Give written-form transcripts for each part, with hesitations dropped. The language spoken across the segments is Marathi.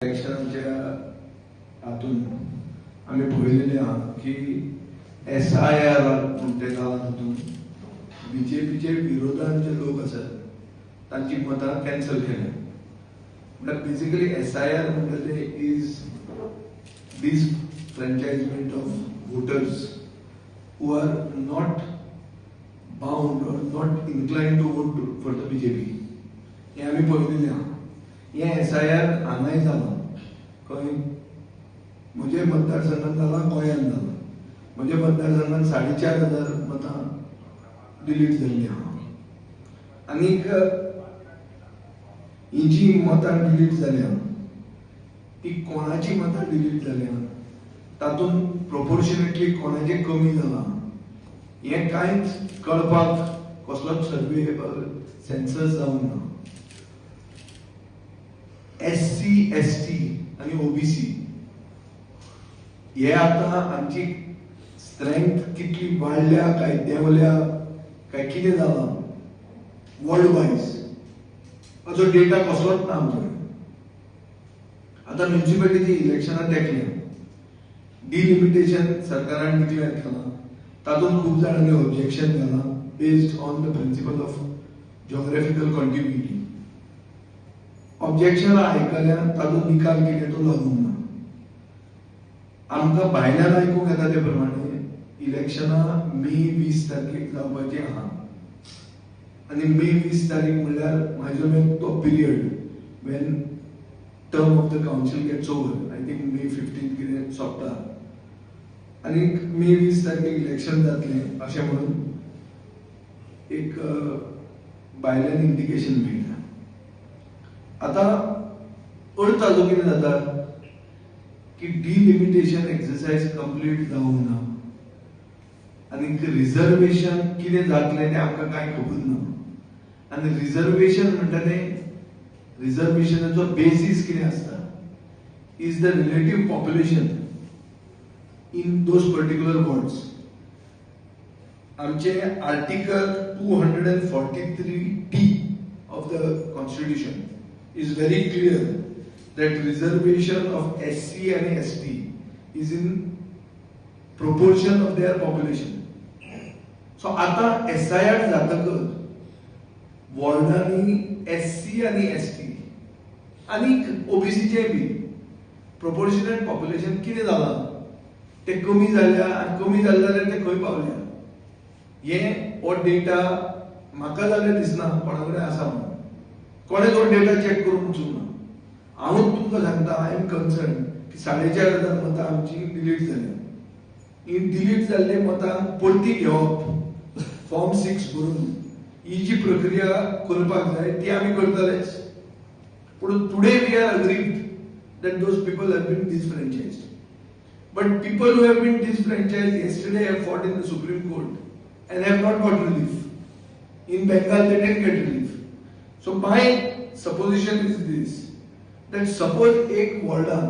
इलेक्शनच्या हातून आम्ही पळयलेले आहात की SIR म्हणते जावन हातून बीजेपीचे विरोधात जे लोक असतात तांची मतां कॅन्सल केल्या. बट बेसिकली SIR म्हणजे ते is disfranchisement of voters who are not bound or not inclined to vote for the BJP. हे आम्ही पळयलेले आहात. हे SIR हांगाय जालां, खंय म्हजे मतदारसंघात जालां, गोंयांत जालां. म्हज्या मतदारसंघात 4,500 मतां डिलीट जाल्लीं आहा. आनीक ही जी मतां डिलीट जाल्या ती कोणाची मतां डिलीट जाल्या तातूंत प्रोपोर्शनेटली कोणाचें कमी जालां हें कांयच कळपाक कसलोच सर्वे सेन्सस जावंक ना. SC, ST आणि OBC हे आता आमची स्ट्रेंथ कितली वाडल्या काय देंवल्या काय कितें जालां वर्ल्ड वायज हाचो डेटा कसलोच ना आमचे. आता म्युनिसिपालिटी इलेक्शनां तेकले डिलिमिटेशन सरकारान डिक्लेअर केलां, तातूंत खूब जाणांनी ऑब्जेक्शन घालां based on the principle of geographical contiguity. Objection आयकल्या तातूंत निकाल कितें तो लागूंक ना. आमकां भायल्यान आयकूंक येता ते प्रमाणे इलेक्शनां मे 20 तारखेक जावपाची आहा आनी मे 20 तारीख म्हणल्यार म्हाजे तो period when term of the council gets over. I think May 15 कितें सोंपता आनी मे 20 तारखेक इलेक्शन जातलें अशें म्हणून एक भायल्यान इंडिकेशन मेळटा. आता अर्थ हाजो कितें जाता की डिलिमिटेशन एक्सरसाइज कंप्लीट जावंक ना आनी रिजर्वेशन कितें जातलें तें आमकां कांय खबर ना. आनी रिजर्वेशन म्हणटा तें रिजर्वेशनाचो बेसीस कितें आसता is the relative population in those particular wards. आमचे article 243D of the Constitution is very clear that reservation of SC and ST is in proportion of their population. So आता SIR जातकच वॉर्डांनी SC आणि ST आणि OBCचे बी प्रोपोर्शनेट पॉप्युलेशन कितें जालां ते कमी जाल्या आनी कमी जालें जाल्यार ते खंय पावल्या हे हो डेटा म्हाका जाल्यार दिसना कोणा कडेन आसा म्हणून. कोणें तो डेटा चेक करूंक वचूंक ना. हांवूच तुमकां सांगता आय एम कन्सर्न की 4,500 मतां आमची डिलीट जाल्या. ही डिलीट जाल्ले मतां परती घेवप फॉर्म 6 भरून ही जी प्रक्रिया करपाक जाय ती आमी करतलेच. पूण today we are agreed that those people have been disfranchised. But people who have been disfranchised yesterday have fought in the Supreme Court and have not got relief. In Bengal they didn't get relief. So my supposition is this, that suppose एक वॉर्डान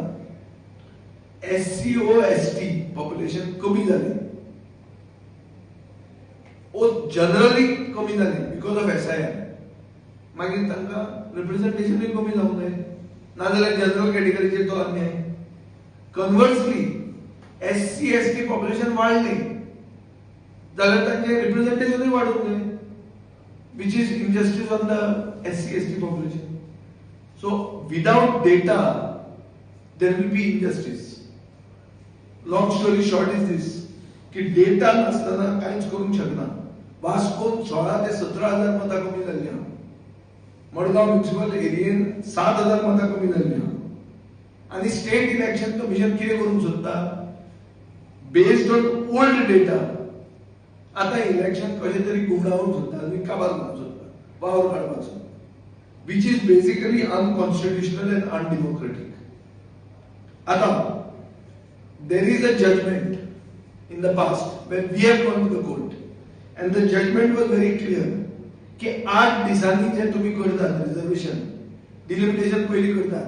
SC or ST population कमी जाली, ओ जनरली कमी जाली because of SIR, मागीर तांकां रिप्रेझेंटेशन कमी जावंक जाय नाजाल्यार जनरल कॅटेगरीचेर तो अन्याय. कन्वर्सली SC ST पॉप्युलेशन वाडली जाल्यार तांचे रिप्रेझेंटेशनूय वाडूंक जाय, which is injustice on the SC ST population. So without data there will be injustice. Long story short is this की डेटा नसताना कांयच करूंक शकना. वास्कोन 16 ते 17,000 मतां कमी जाल्ली आहा. मडगांव म्युनिसिपल एरियेन 7,000 मतां कमी जाल्ली आहा. आनी स्टेट इलेक्शन कमिशन कितें करूंक सोदता बेस्ड ऑन ओल्ड डेटा आता इलेक्शन कशें तरी गुमरावूंक सोदता आनी काबार करूंक सोदता, वावर काडपाक सोदता, which is basically unconstitutional and undemocratic. आता there is a judgment in the past when we have gone to the court and the judgment was very clear की 8 दिसांनी जे तुम्ही करतात रिजर्वेशन डिलिमिटेशन पयली करतात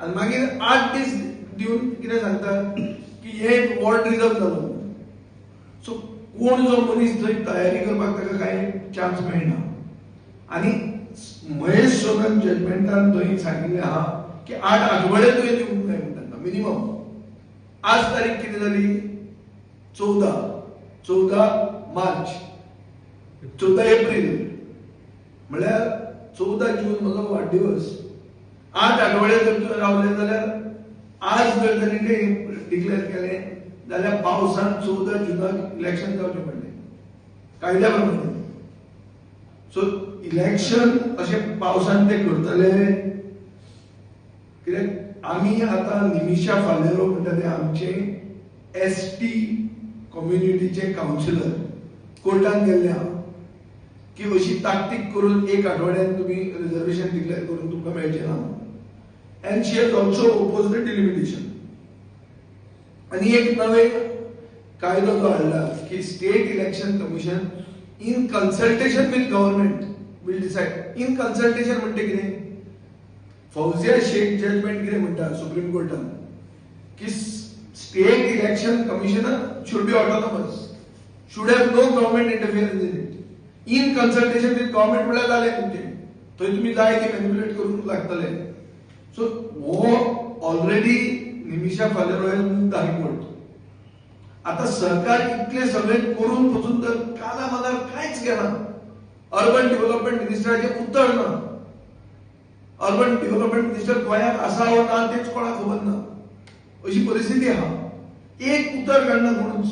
आनी मागीर 8 दीस दिवन कितें सांगतात की हे वॉर्ड रिजर्व जालो. सो कोण जो मनीस थंय तयारी करपाक ताका कांय चान्स मेळना. आनी महेश सोनन जजमेंटान थंय सांगिल्लें आहा की 8 आठवडे तुवें दिवंक जाय म्हणटा मिनिमम. आज तारीख किती झाली? 14 मार्च, 14 एप्रिल म्हळ्यार 14 जून म्हजो वाडदिवस. 8 आठवडे जर तुवें रावले जाल्यार आज जर ताणें डिक्लेअर केलें जाल्यार पावसान 14 जुनाक इलेक्शन जावचें पडलें कायद्या प्रमाणे. सो इलेक्शन अशें पावसान ते करतले कित्याक आमी आतां निमिशा फालेरो म्हणटा ते आमचे ST कम्युनिटीचे कावन्सिलर कोर्टान गेल्ले आहा की अशी ताकतीक करून 1 आठवड्यान तुमी रिजर्वेशन डिक्लेअर करून तुमकां मेळचें ना. And she has also oppose the delimitation. आनी एक नवे कायदो जो हाडला की state election commission in consultation with government will decide. In consultation म्हणटे कितें? फौजिया शेख जजमेंट कितें म्हणटा सुप्रीम कोर्टान की state election commissioner should be autonomous, should have no government interference in it. In consultation with government म्हळ्यार जालें तुमचें. थंय तुमी जाय ती मॅनिप्युलेट करूंक लागतले. सो हो already Nimisha Faleiro hedge high court. आता सरकार इतले सगळे करून पसून तर काना मनार कांयच घेना. अर्बन डेव्हलपमेंट मिनिस्टराचें उतर ना. अर्बन डेव्हलपमेंट मिनिस्टर गोंयांत आसा वा ना तेच कोणाक खबर ना अशी परिस्थिती आहा. एक उतर काडना म्हणून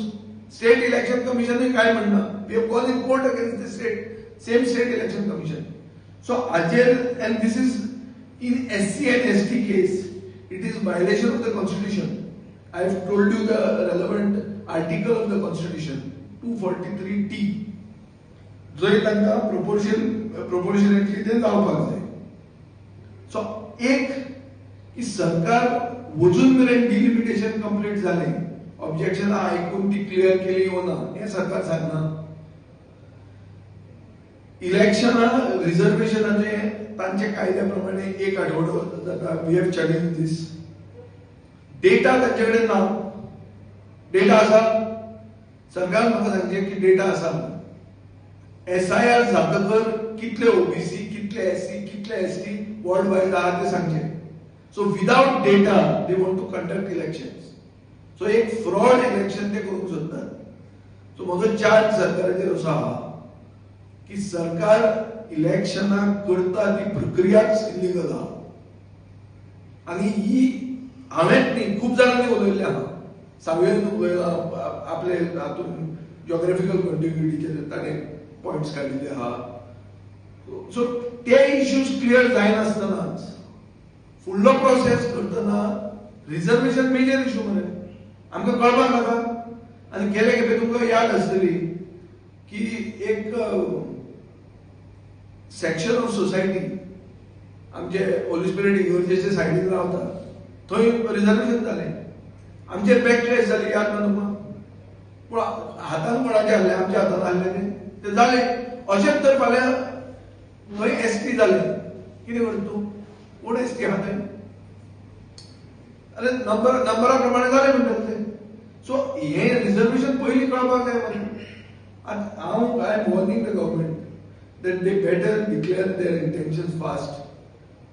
स्टेट इलेक्शन कमिशनूय काय म्हणना. We have gone in court against the same state election commission. So हाजेर and this is in SC and ST case it is violation of the constitution. I have told you the relevant article of the constitution 243T. जंय तांकां proportionately ते जावपाक जाय. सो एक की सरकार वचून मेरेन डिलिमिटेशन कंप्लीट जालें ऑब्जेक्शन आयकून ती क्लियर केली हो ना हें सरकार सांगना. इलेक्शना रिजर्वेशनाचे तांचे कायद्या प्रमाणे 1 आठवडो जाता. We have challenge this. Data तांचे कडेन ना. डेटा आसा? सरकार म्हाका सांगचे की डेटा आसा. SIR जातकर कितले OBC कितले SC कितले ST वर्ल्ड वायड आहा ते सांगचे. So without data they want to conduct elections. So एक फ्रॉड इलेक्शन ते करूंक सोदतात. सो म्हजो चार्ज सरकाराचेर असो आहा की सरकार इलेक्शनाक करता ती प्रक्रियाच इलिगल आहा. आनी ही हांवेंच न्ही खूब जाणांनी उलयल्लें आहा. सावयन उलयला आपले हातून जिओग्राफिकल कंटिन्युटीचेर ताणें पॉयंट्स काडिल्ले आहा. सो ते इश्यूज क्लियर जायनासतनाच फुडलो प्रोसेस करतना रिजर्वेशन मेजर इश्यू मरे आमकां कळपाक नाका. आनी गेले खेपे तुमकां याद आसतली की एक सेक्शन ऑफ सोसायटी आमचे होली स्पिरिट इगर्जेचे सायडीन रावता थंय रिजर्वेशन जालें. आमचेर बॅकलॅश जाली याद ना तुमकां. पूण हातान कोणाचे आहले? आमच्या हातान आहले ते जालें. अशेंच तर फाल्यां थंय ST जालें. कितें करता तूं? कोण ST आहा थंय? अरे नंबरा प्रमाणे जालें म्हणटात ते. सो हे रिजर्वेशन पयलीं कळपाक जाय मरे. हांव I am warning the government that they better declare their intentions fast.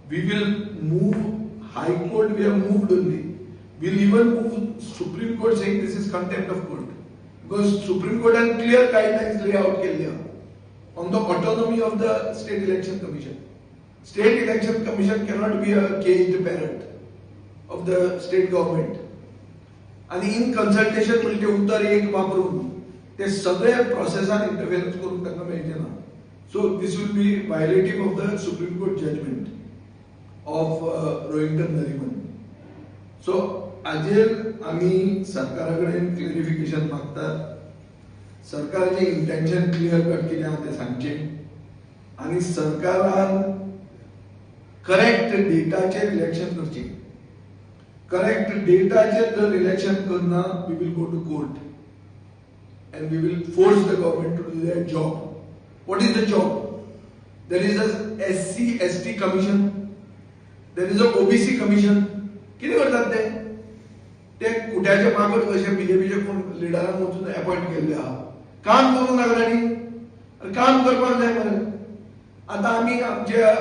We will move High Court, we have moved only. We'll even move Supreme Court saying this is contempt of court. Because Supreme Court has clear guidelines lay out on the autonomy of the State Election Commission. State Election Commission cannot be a caged parrot of the state government. And in consultation म्हणजे उत्तर एक वापरून ते सगळ्या प्रोसेसान इंटरफेरन्स करून तांकां मेळचें ना. So this will be violative of the Supreme Court judgment of Rohington Nariman. So हाजेर आमी सरकाराकडेन क्लिरिफिकेशन मागतात. सरकारचे इंटेंशन क्लियर कट कितें आहा तें सांगचें. आनी सरकारान करेक्ट डेटाचेर इलेक्शन करचें. करेक्ट डेटाचेर जर इलेक्शन करना we will go to court and we will force the government to do their job. What is the job? There is a SC ST commission. There is a OBC commission. किती करतात ते कुट्याचे मागत कशे बीजेपीचे कोण लिडरांक वचून अपॉइंट केल्ले आहा. काम करूंक लागल्यांनी काम करपाक जाय मरे. आतां आमी आमच्या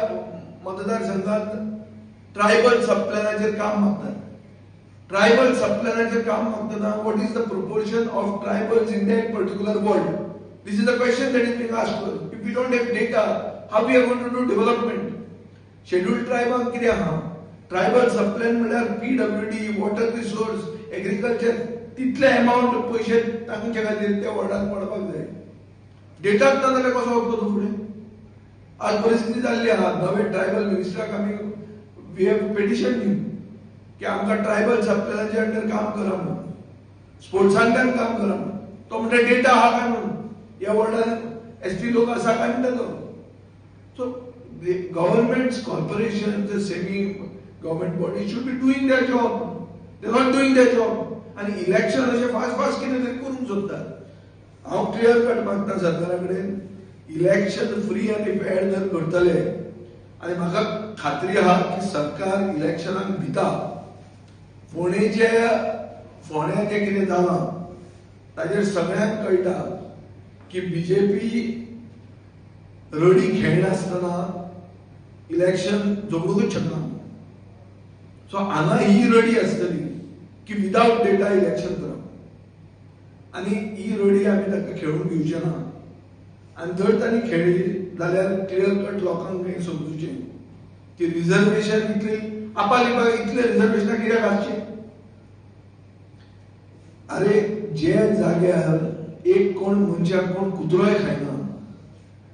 मतदारसंघात ट्रायबल सबप्लॅनाचेर काम मागतात. ट्रायबल सबप्लॅनाचेर काम मागतना what is the proportion of tribals in that particular world? This is the question that is being asked to us. If we don't have data, how we are going to do development? Scheduled tribe कितें आहा? ट्रायबल सबप्लॅन म्हळ्यार PWD, वॉटर रिसोर्स, एग्रीकल्चर तितले अमाउंट पैसे तांचे खातीर त्या वर्ल्डाक पडपाक जाय. डेटाच ना जाल्यार कसो वचपाचो फुडें? आज परिस्थिती जाल्ली आहा. नवे ट्रायबल मिनिस्टराक आमी वी हॅव पेटिशन दिवन की आमकां ट्रायबल सबप्लॅनाच्या अंडर काम करा म्हणून, स्पोर्ट्सांतल्यान काम करा म्हणून. तो म्हणटा डेटा आहा काय म्हणून. ह्या वर्ल्डान एसटी लोक आसा काय म्हणटा तो. So governments, corporation, semi government body should be doing there job. They not doing there job. आणि इलेक्शन अशें फास्ट फास्ट कितें तरी करूंक सोदतात. हांव क्लियर कट मागता सरकारा कडेन, इलेक्शन फ्री आनी फेअर जर करतले, आनी म्हाका खात्री आहा की सरकार इलेक्शनाक भिता. फोंडें जे कितें जालां ताजेर सगळ्यांक कळटा की बीजेपी रडी खेळनासतना इलेक्शन झगडूंकच शकना. सो हांगा ही रडी आसतली की विदाउट डेटा इलेक्शन करप, आनी ही रडी आमी ताका खेळून घेवचे ना. आनी जर तांणी खेळली जाल्यार क्लियर कट लोकांक हें समजुचें की रिजर्वेशन इतली आपालिपा इतले रिजर्वेशनाक कित्याक घालचे. अरे जे जाग्यार एक कोण मनशाक कोण कुत्रोय खायना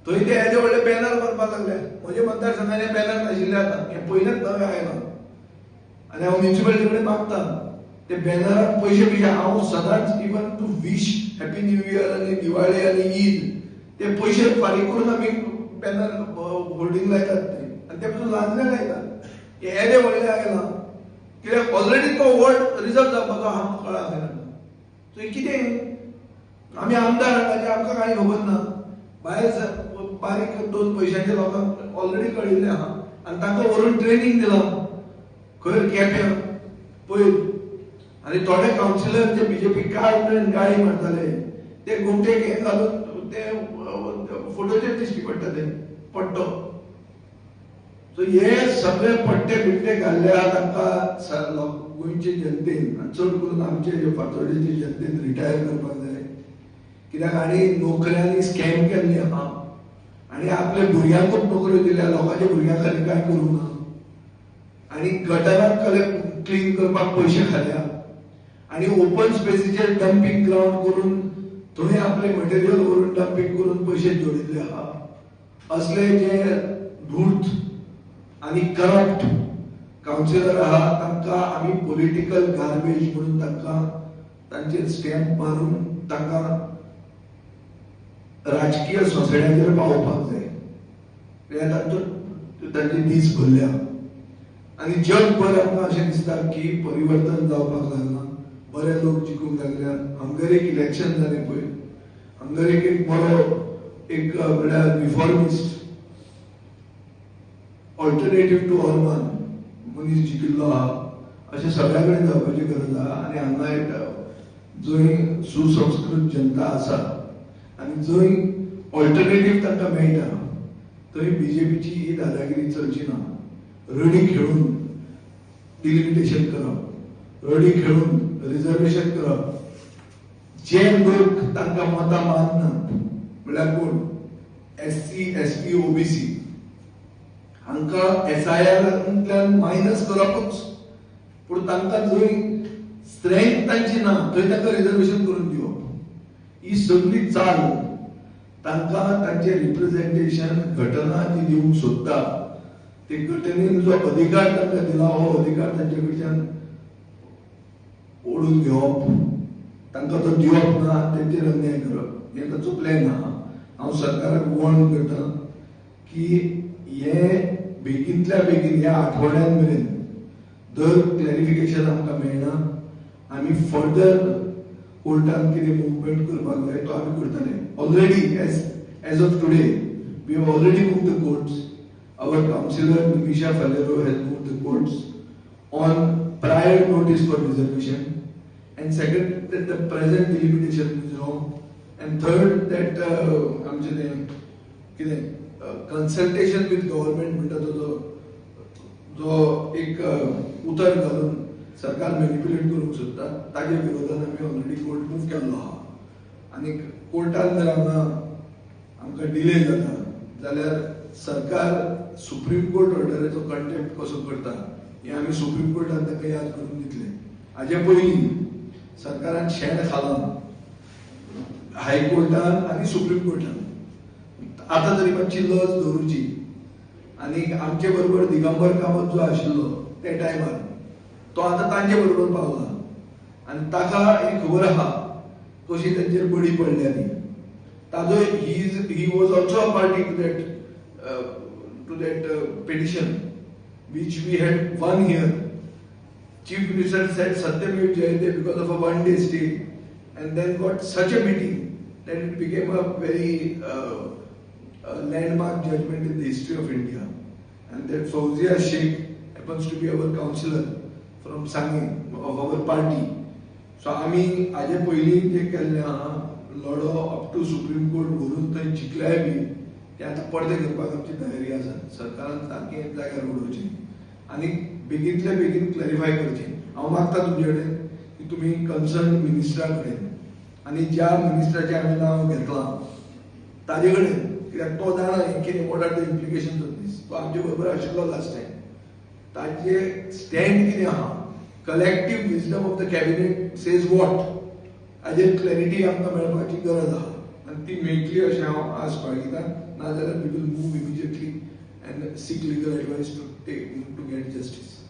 थंय ते येदे व्हडले बॅनर करपाक लागले. म्हज्या मतदारसंघान हे बॅनर नाशिल्ले आतां, हे पयलेच नवे आयला. आनी हांव म्युनिसिपालिटी कडेन मागता ते बॅनराक पयशे हांव सदांच even to wish happy new year आनी दिवाळी आनी ईद ते पयशे फारीक करून आमी बॅनर होल्डिंग लायतात ते, आनी ते पसून लांजले लायतात. हे येदे व्हडले आयला कित्याक ऑलरेडी तो वोट रिजर्व जावपाचो आहा कळा खंय. सो हे कितें आमी आमदार हांगाचे आमकां कांय खबर ना. भायर बारीक दोन पयशांचे लोकांक ऑलरेडी कळिल्ले आहा आनी तांकां व्हरून ट्रेनिंग दिलां खंय केप्यां पळय. आनी थोडे कावन्सिलर जे बीजेपी कार्ड गाळी मारताले ते गुमटेक हे घालून ते फोटोचेर दिश्टी पडटा ते पट्टो. सो हे सगळे पट्टे बिट्टे घाल्ल्या तांकां गोंयचे जनतेन चड करून आमचे फातोर्डेचे जनतेन रिटायर करपाक जाय. कित्याक आनी नोकऱ्यांनी स्कॅम केल्ले आहा आनी आपल्या भुरग्यांकूच नोकऱ्यो दिल्या, लोकांच्या भुरग्यां खातीर कांय करूंक ना. आनी गटारांक क्लीन करपाक पयशे खाल्या आनी ओपन स्पेसीचेर डंपिंग ग्राउंड करून थंय आपले मटेरियल व्हरून डंपिंग करून पयशे जोडिल्ले आहा. असले जे धूर्त आनी करप्ट कावन्सिलर आहा तांकां आमी पॉलिटिकल गार्बेज म्हणून तांकां तांचेर स्टॅम्प मारून तांकां राजकीय सोसायट्यांचेर पावोवपाक जाय. कित्याक तांचे दीस भरल्या आनी जगभर आमकां अशें दिसता की परिवर्तन जावपाक लागलां, बरे लोक जिखूंक लागल्या. हंगेरीक इलेक्शन जालें पळय, हंगेरीक एक बरो एक म्हळ्यार रिफॉर्मिस्ट ऑल्टरनेटिव्ह टू ऑर्बान मनीस जिखिल्लो आहा. अशें सगळ्या कडेन जावपाची गरज आहा. आनी हांगा एक जंय सुसंस्कृत जनता आसा आनी जंय ऑल्टरनेटिव्ह तांकां मेळटा थंय बीजेपीची ही दादागिरी चलची ना. रडी खेळून डिलिमिटेशन करप, रडी खेळून रिजर्वेशन करप. जे लोक तांकां मतां माननात म्हळ्यार कोण SC, ST, OBC हांकां SIR मायनस करपच. पूण तांकां जंय स्ट्रेंथ तांची ना थंय तांकां रिजर्वेशन करून दिवप ही सगळी चाल तांकां तांचे रिप्रेझेंटेशन घटना जी दिवंक सोदता ते घटनेन जो अधिकार तांकां दिला हो अधिकार तांचे कडच्यान ओडून घेवप, तांकां तो दिवप ना, तेंचेर अन्याय करप हे ताचो प्लॅन आहा. हांव सरकाराक वॉर्न करता की हे बेगींतल्या बेगीन ह्या आठवड्यान मेरेन जर क्लॅरिफिकेशन आमकां मेळना आमी फर्दर कोर्टान कितें मुवमेंट करपाक जाय तो आमी करतले. Already as of today we have already moved the courts. Our councillor Nimisha Falero has moved the courts on prior notice for reservation, and second that the present delimitation is wrong, and third that consultation with government म्हणटा तो जो एक उतर घालून सरकार मॅनिप्युलेट करूंक सोदता ताजे विरोधात आमी ऑलरेडी कोर्ट मूव केल्लो आहा आनी कोर्टान जर आमकां डिले जाता जाल्यार सरकार सुप्रीम कोर्ट ऑर्डराचो कंटेम्प्ट कसो करता हे आमी सुप्रीम कोर्टान ताका याद करून दितले. हाजे पयलीं सरकारान शेण खालां हायकोर्टान आनी सुप्रीम कोर्टान. आतां तरी मातशी लज दवरुची आनी आमचे बरोबर दिगंबर कामत जो आशिल्लो त्या टायमार तो आतां तांचे बरोबर पावला आनी ताका ही खबर आहा कशी तांचेर बडी पडल्यानी. ताजो he was also a party to that petition which we had won here. Chief Minister said Satyamev Jayate because of a one-day stay and then got such a meeting that it became a very landmark judgment in the history of India. And that Fauzia Sheikh happens to be our councillor from Sangi of our party. So आमी आजे पयलीं जे केल्लें आहा लढो अप टू सुप्रीम कोर्ट व्हरून थंय जिखल्याय बी ते आतां पडते करपाक आमची तयारी आसा. सरकारान सारकें जाग्यार उडोवचें आनी बेगींतल्या बेगीन क्लॅरिफाय करचें. हांव मागता तुमचे कडेन की तुमी कन्सर्न मिनिस्टरा कडेन आनी ज्या मिनिस्टराचें हांवें नांव घेतलां ताजे कडेन, कित्याक तो जाणा कितें what are the implications of this. तो आमचे बरोबर आशिल्लो लास्ट टायम. ताजे स्टँड कितें आहा, collective wisdom of the cabinet says what, हाजेर क्लॅरिटी आमकां मेळपाची गरज आहा आनी ती मेळटली अशें हांव आस बाळगितां. नाजाल्यार we will move immediately and seek legal advice to get justice.